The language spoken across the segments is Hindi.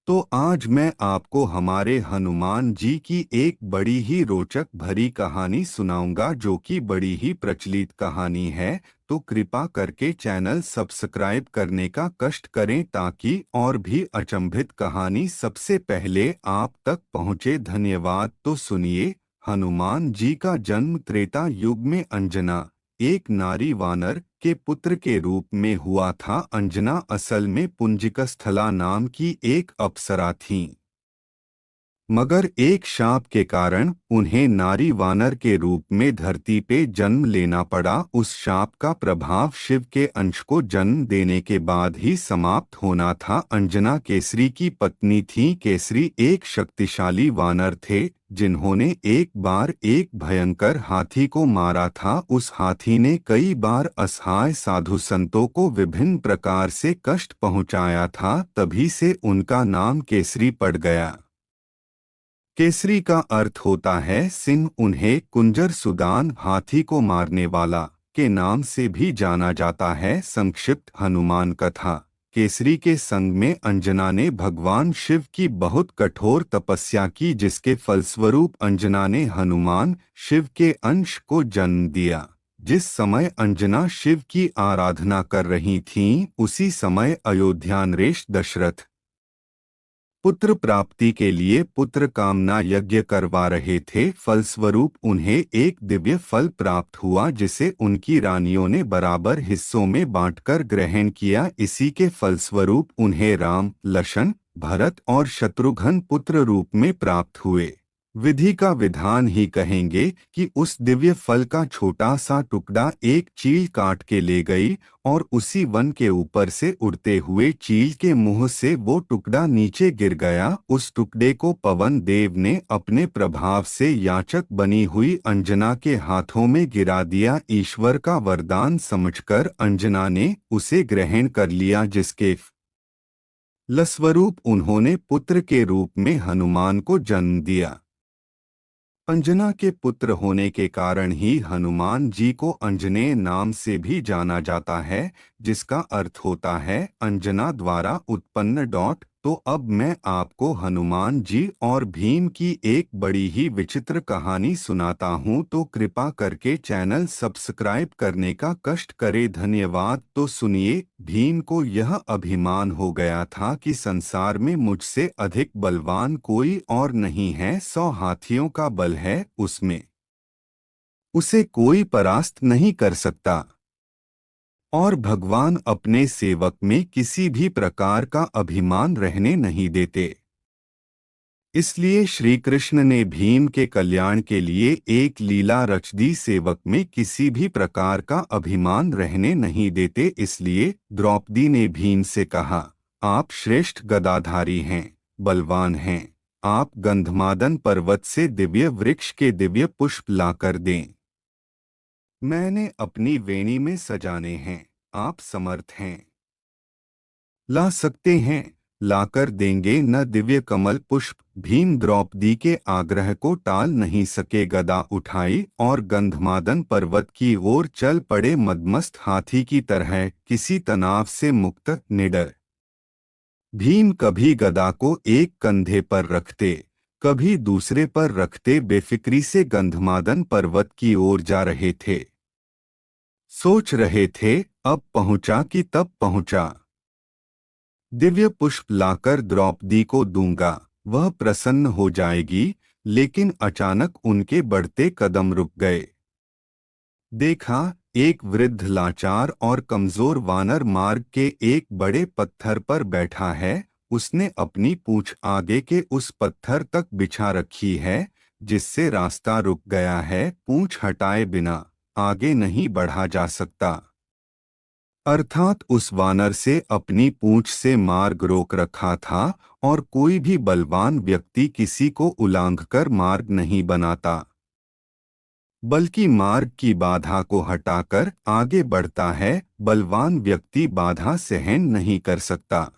तो आज मैं आपको हमारे हनुमान जी की एक बड़ी ही रोचक भरी कहानी सुनाऊंगा जो कि बड़ी ही प्रचलित कहानी है। तो कृपा करके चैनल सब्सक्राइब करने का कष्ट करें ताकि और भी अचंभित कहानी सबसे पहले आप तक पहुंचे। धन्यवाद। तो सुनिए। हनुमान जी का जन्म त्रेता युग में अंजना एक नारी वानर के पुत्र के रूप में हुआ था। अंजना असल में पुंजिकस्थला नाम की एक अप्सरा थीं, मगर एक शाप के कारण उन्हें नारी वानर के रूप में धरती पे जन्म लेना पड़ा। उस शाप का प्रभाव शिव के अंश को जन्म देने के बाद ही समाप्त होना था। अंजना केसरी की पत्नी थी। केसरी एक शक्तिशाली वानर थे जिन्होंने एक बार एक भयंकर हाथी को मारा था। उस हाथी ने कई बार असहाय साधु संतों को विभिन्न प्रकार से कष्ट पहुंचाया था। तभी से उनका नाम केसरी पड़ गया। केसरी का अर्थ होता है सिंह। उन्हें कुंजर सुदान हाथी को मारने वाला के नाम से भी जाना जाता है। संक्षिप्त हनुमान कथा। केसरी के संग में अंजना ने भगवान शिव की बहुत कठोर तपस्या की जिसके फलस्वरूप अंजना ने हनुमान शिव के अंश को जन्म दिया। जिस समय अंजना शिव की आराधना कर रही थीं उसी समय अयोध्या नरेश दशरथ पुत्र प्राप्ति के लिए पुत्र कामना यज्ञ करवा रहे थे। फलस्वरूप उन्हें एक दिव्य फल प्राप्त हुआ जिसे उनकी रानियों ने बराबर हिस्सों में बांटकर ग्रहण किया। इसी के फलस्वरूप उन्हें राम, लक्ष्मण, भरत और शत्रुघ्न पुत्र रूप में प्राप्त हुए। विधि का विधान ही कहेंगे कि उस दिव्य फल का छोटा सा टुकड़ा एक चील काट के ले गई और उसी वन के ऊपर से उड़ते हुए चील के मुंह से वो टुकड़ा नीचे गिर गया। उस टुकड़े को पवन देव ने अपने प्रभाव से याचक बनी हुई अंजना के हाथों में गिरा दिया। ईश्वर का वरदान समझकर अंजना ने उसे ग्रहण कर लिया जिसके फलस्वरूप उन्होंने पुत्र के रूप में हनुमान को जन्म दिया। अंजना के पुत्र होने के कारण ही हनुमान जी को अंजनेय नाम से भी जाना जाता है जिसका अर्थ होता है अंजना द्वारा उत्पन्न। तो अब मैं आपको हनुमान जी और भीम की एक बड़ी ही विचित्र कहानी सुनाता हूँ। तो कृपा करके चैनल सब्सक्राइब करने का कष्ट करें। धन्यवाद। तो सुनिए। भीम को यह अभिमान हो गया था कि संसार में मुझसे अधिक बलवान कोई और नहीं है। 100 हाथियों का बल है, उसमें उसे कोई परास्त नहीं कर सकता। और भगवान अपने सेवक में किसी भी प्रकार का अभिमान रहने नहीं देते। इसलिए श्री कृष्ण ने भीम के कल्याण के लिए एक लीला रच दी। सेवक में किसी भी प्रकार का अभिमान रहने नहीं देते। इसलिए द्रौपदी ने भीम से कहा, आप श्रेष्ठ गदाधारी हैं, बलवान हैं। आप गंधमादन पर्वत से दिव्य वृक्ष के दिव्य पुष्प लाकर दें। मैंने अपनी वेणी में सजाने हैं। आप समर्थ हैं, ला सकते हैं, लाकर देंगे न दिव्य कमल पुष्प। भीम द्रौपदी के आग्रह को टाल नहीं सके। गदा उठाई और गंधमादन पर्वत की ओर चल पड़े। मदमस्त हाथी की तरह किसी तनाव से मुक्त निडर भीम कभी गदा को एक कंधे पर रखते, कभी दूसरे पर रखते बेफिक्री से गंधमादन पर्वत की ओर जा रहे थे। सोच रहे थे अब पहुंचा कि तब पहुंचा। दिव्य पुष्प लाकर द्रौपदी को दूंगा, वह प्रसन्न हो जाएगी। लेकिन अचानक उनके बढ़ते कदम रुक गए। देखा, एक वृद्ध लाचार और कमजोर वानर मार्ग के एक बड़े पत्थर पर बैठा है। उसने अपनी पूंछ आगे के उस पत्थर तक बिछा रखी है जिससे रास्ता रुक गया है। पूंछ हटाए बिना आगे नहीं बढ़ा जा सकता। अर्थात उस वानर से अपनी पूंछ से मार्ग रोक रखा था और कोई भी बलवान व्यक्ति किसी को उलांघकर मार्ग नहीं बनाता, बल्कि मार्ग की बाधा को हटाकर आगे बढ़ता है। बलवान व्यक्ति बाधा सहन नहीं कर सकता।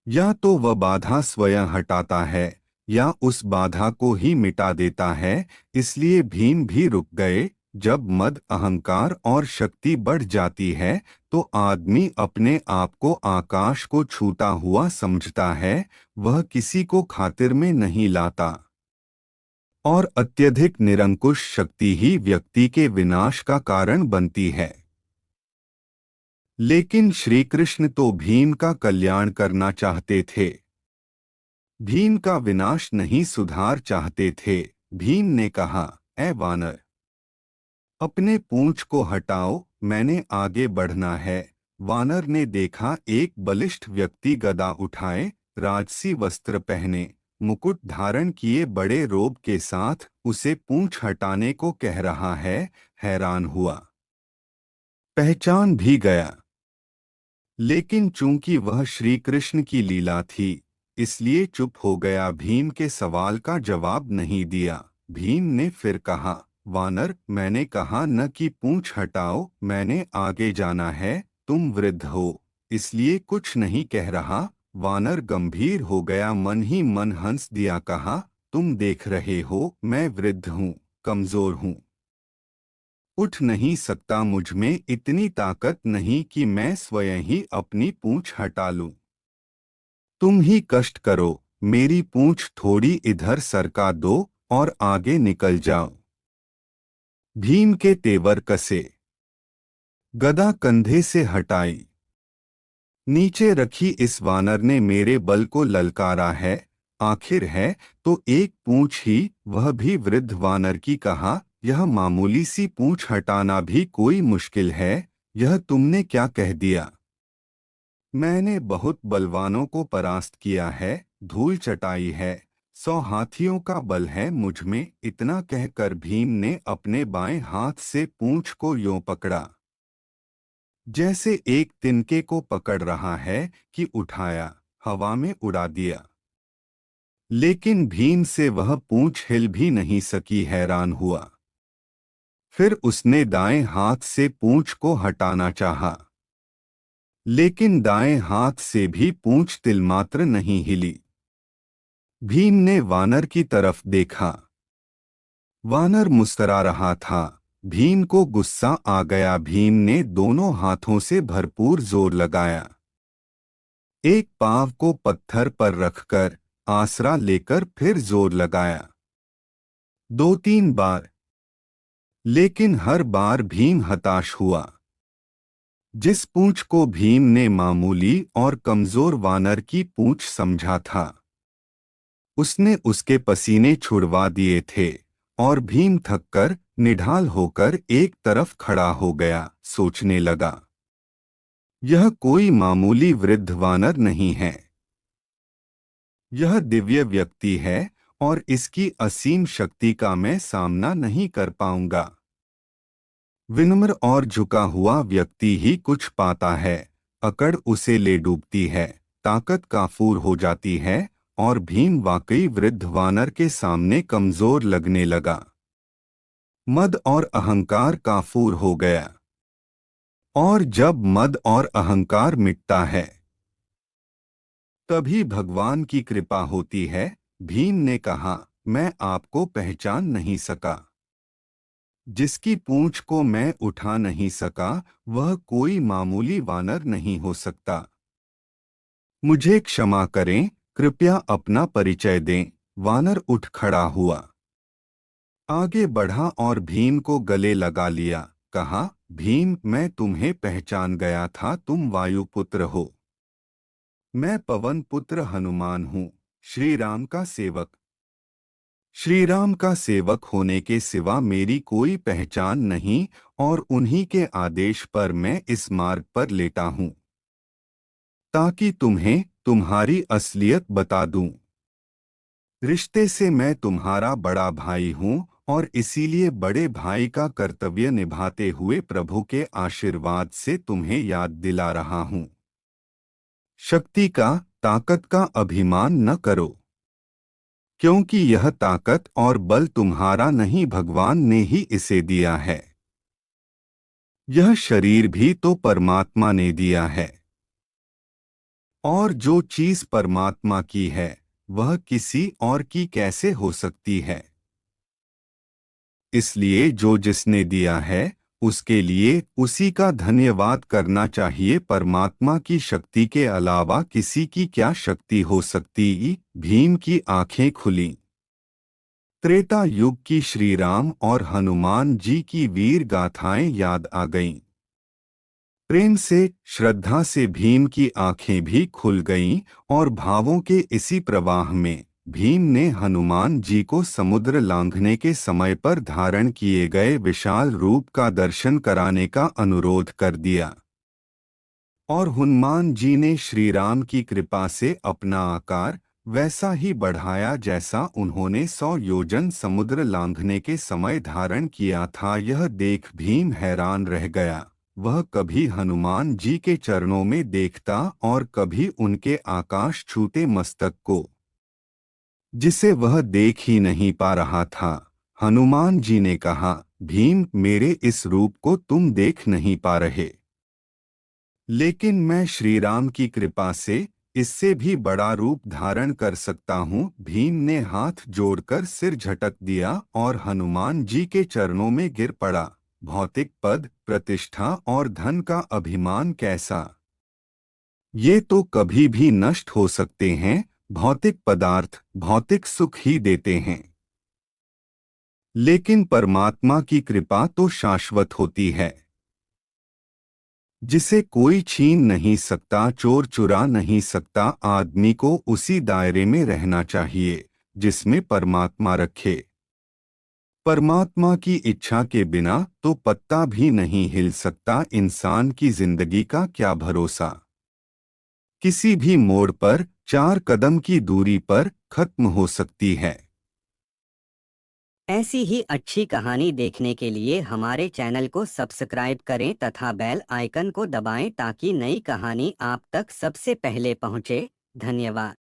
या तो वह बाधा स्वयं हटाता है या उस बाधा को ही मिटा देता है। इसलिए भीम भी रुक गए। जब मद, अहंकार और शक्ति बढ़ जाती है तो आदमी अपने आप को आकाश को छूता हुआ समझता है, वह किसी को खातिर में नहीं लाता। और अत्यधिक निरंकुश शक्ति ही व्यक्ति के विनाश का कारण बनती है। लेकिन श्री कृष्ण तो भीम का कल्याण करना चाहते थे। भीम का विनाश नहीं, सुधार चाहते थे। भीम ने कहा, ऐ वानर, अपने पूंछ को हटाओ, मैंने आगे बढ़ना है। वानर ने देखा एक बलिष्ठ व्यक्ति गदा उठाए, राजसी वस्त्र पहने, मुकुट धारण किए बड़े रोब के साथ उसे पूंछ हटाने को कह रहा है। हैरान हुआ, पहचान भी गया। लेकिन चूंकि वह श्री कृष्ण की लीला थी, इसलिए चुप हो गया, भीम के सवाल का जवाब नहीं दिया। भीम ने फिर कहा, वानर, मैंने कहा न कि पूंछ हटाओ, मैंने आगे जाना है। तुम वृद्ध हो, इसलिए कुछ नहीं कह रहा। वानर गंभीर हो गया, मन ही मन हंस दिया, कहा, तुम देख रहे हो मैं वृद्ध हूँ, कमजोर हूँ, उठ नहीं सकता, मुझ में इतनी ताकत नहीं कि मैं स्वयं ही अपनी पूंछ हटा लूं। तुम ही कष्ट करो, मेरी पूंछ थोड़ी इधर सरका दो और आगे निकल जाओ। भीम के तेवर कसे, गदा कंधे से हटाई, नीचे रखी। इस वानर ने मेरे बल को ललकारा है, आखिर है तो एक पूंछ ही, वह भी वृद्ध वानर की। कहा, यह मामूली सी पूंछ हटाना भी कोई मुश्किल है, यह तुमने क्या कह दिया? मैंने बहुत बलवानों को परास्त किया है, धूल चटाई है, 100 हाथियों का बल है मुझ में। इतना कहकर भीम ने अपने बाएं हाथ से पूंछ को यों पकड़ा, जैसे एक तिनके को पकड़ रहा है, कि उठाया, हवा में उड़ा दिया। लेकिन भीम से वह पूंछ हिल भी नहीं सकी। हैरान हुआ। फिर उसने दाएं हाथ से पूंछ को हटाना चाहा, लेकिन दाएं हाथ से भी पूंछ तिलमात्र नहीं हिली। भीम ने वानर की तरफ देखा। वानर मुस्कुरा रहा था। भीम को गुस्सा आ गया। भीम ने दोनों हाथों से भरपूर जोर लगाया। एक पांव को पत्थर पर रखकर आसरा लेकर फिर जोर लगाया, 2-3 बार। लेकिन हर बार भीम हताश हुआ। जिस पूंछ को भीम ने मामूली और कमजोर वानर की पूंछ समझा था, उसने उसके पसीने छुड़वा दिए थे और भीम थककर निढाल होकर एक तरफ खड़ा हो गया। सोचने लगा, यह कोई मामूली वृद्ध वानर नहीं है, यह दिव्य व्यक्ति है और इसकी असीम शक्ति का मैं सामना नहीं कर पाऊंगा। विनम्र और झुका हुआ व्यक्ति ही कुछ पाता है, अकड़ उसे ले डूबती है, ताकत काफूर हो जाती है। और भीम वाकई वृद्ध वानर के सामने कमजोर लगने लगा। मद और अहंकार काफूर हो गया। और जब मद और अहंकार मिटता है, तभी भगवान की कृपा होती है। भीम ने कहा, मैं आपको पहचान नहीं सका। जिसकी पूंछ को मैं उठा नहीं सका, वह कोई मामूली वानर नहीं हो सकता। मुझे क्षमा करें, कृपया अपना परिचय दें। वानर उठ खड़ा हुआ, आगे बढ़ा और भीम को गले लगा लिया। कहा, भीम, मैं तुम्हें पहचान गया था, तुम वायुपुत्र हो। मैं पवन पुत्र हनुमान हूँ, श्री राम का सेवक। श्री राम का सेवक होने के सिवा मेरी कोई पहचान नहीं, और उन्हीं के आदेश पर मैं इस मार्ग पर लेटा हूँ, ताकि तुम्हें तुम्हारी असलियत बता दूं। रिश्ते से मैं तुम्हारा बड़ा भाई हूँ, और इसीलिए बड़े भाई का कर्तव्य निभाते हुए प्रभु के आशीर्वाद से तुम्हें याद दिला रहा हूँ। शक्ति का, ताकत का अभिमान न करो, क्योंकि यह ताकत और बल तुम्हारा नहीं, भगवान ने ही इसे दिया है। यह शरीर भी तो परमात्मा ने दिया है, और जो चीज परमात्मा की है, वह किसी और की कैसे हो सकती है। इसलिए जो जिसने दिया है उसके लिए उसी का धन्यवाद करना चाहिए। परमात्मा की शक्ति के अलावा किसी की क्या शक्ति हो सकती। भीम की आंखें खुली। त्रेता युग की श्री राम और हनुमान जी की वीर गाथाएं याद आ गईं। प्रेम से, श्रद्धा से भीम की आंखें भी खुल गईं और भावों के इसी प्रवाह में भीम ने हनुमान जी को समुद्र लांघने के समय पर धारण किए गए विशाल रूप का दर्शन कराने का अनुरोध कर दिया। और हनुमान जी ने श्री राम की कृपा से अपना आकार वैसा ही बढ़ाया जैसा उन्होंने 100 योजन समुद्र लांघने के समय धारण किया था। यह देख भीम हैरान रह गया। वह कभी हनुमान जी के चरणों में देखता और कभी उनके आकाश छूते मस्तक को, जिसे वह देख ही नहीं पा रहा था। हनुमान जी ने कहा, भीम, मेरे इस रूप को तुम देख नहीं पा रहे, लेकिन मैं श्री राम की कृपा से इससे भी बड़ा रूप धारण कर सकता हूँ। भीम ने हाथ जोड़कर सिर झटक दिया और हनुमान जी के चरणों में गिर पड़ा। भौतिक पद, प्रतिष्ठा और धन का अभिमान कैसा? ये तो कभी भी नष्ट हो सकते हैं। भौतिक पदार्थ भौतिक सुख ही देते हैं, लेकिन परमात्मा की कृपा तो शाश्वत होती है, जिसे कोई छीन नहीं सकता, चोर चुरा नहीं सकता। आदमी को उसी दायरे में रहना चाहिए जिसमें परमात्मा रखे। परमात्मा की इच्छा के बिना तो पत्ता भी नहीं हिल सकता। इंसान की जिंदगी का क्या भरोसा? किसी भी मोड़ पर 4 कदम की दूरी पर खत्म हो सकती है। ऐसी ही अच्छी कहानी देखने के लिए हमारे चैनल को सब्सक्राइब करें तथा बेल आइकन को दबाएं ताकि नई कहानी आप तक सबसे पहले पहुंचे। धन्यवाद।